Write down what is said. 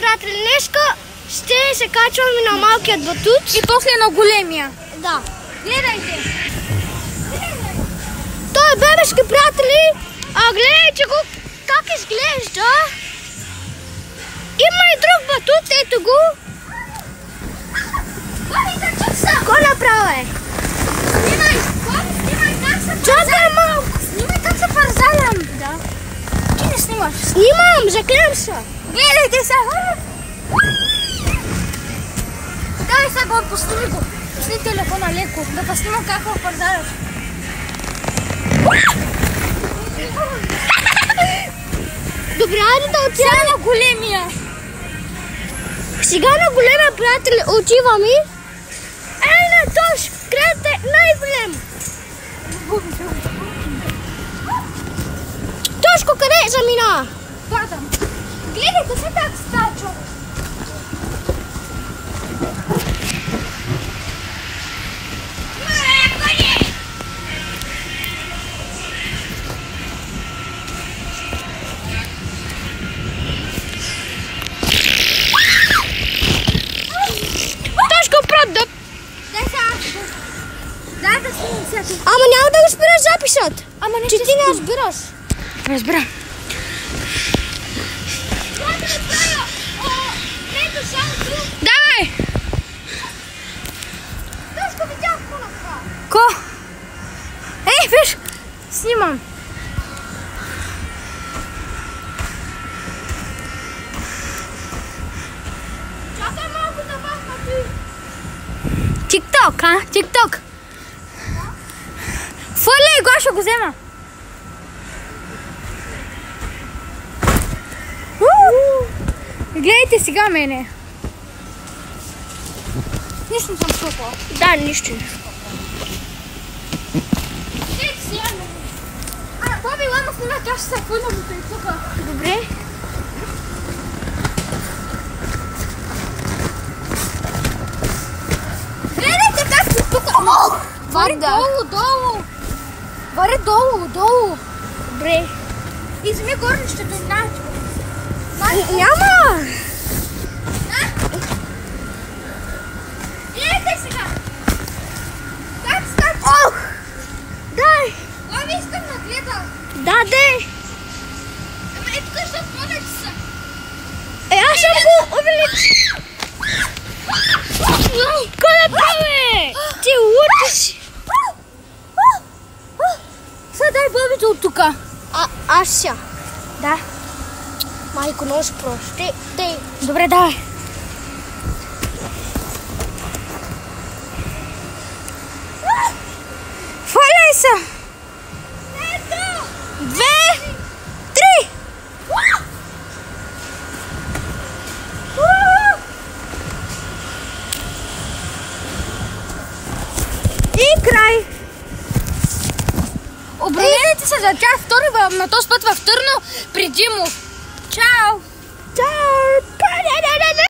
приятели, днеска ще се качваме на малкият батут. И после на големия. Да. Гледайте. Той е бебешки, приятели. А гледайте го как изглежда. Има и друг батут, ето го. Кой направи? Снимай как се Чакай малко. Снимай как се парзалям. Да. Ти не снимаш. Снимам, заклем се. Гледайте се. Дай сега го, пусни го. Пусни телефона леко, да те снимам как го парзаляш. Добре, айде да отидем. Сега на големия. Сега на големия, приятели, отиваме. Ей, на Тош, крете най-голем. Тошко, къде замина? Падам. Гледайте се как стача. Дай да снимам сега. Ама няма да го спираш записът. Ама не Че ще ти не снимам. разбираш. Разбирам. Давай! Тошко, видях какво направи. Ко? Ей, виж! Снимам. Чакай малко да махна ти. Тикток, а? Тикток. Фърляй го, аз ще го взема. Гледайте сега мене. Нищо не съм скопала. Да, нищо не. Гледайте сега мене. Боби, лама снима, тя ще се фърля му тук. Добре. Гледайте как си тук. Вари долу. Вари долу. Добре. И вземи горнището и на. Няма. Гледайте сега. Как стача? Ох. Дай. Боби, искам да гледам. Да, дай. Ама е тук, защото повече са. Аз съм го увеличил. Кой направи? Ти лутиш. Сега дай Бобито от тука. Аз ся. Да. Майко, нож прости. Дай. Добре, давай. Фаляй се. Ето. 2, 3. И край. Обронете се за тях втори на този път в Търно при Димов. Чао! Чао.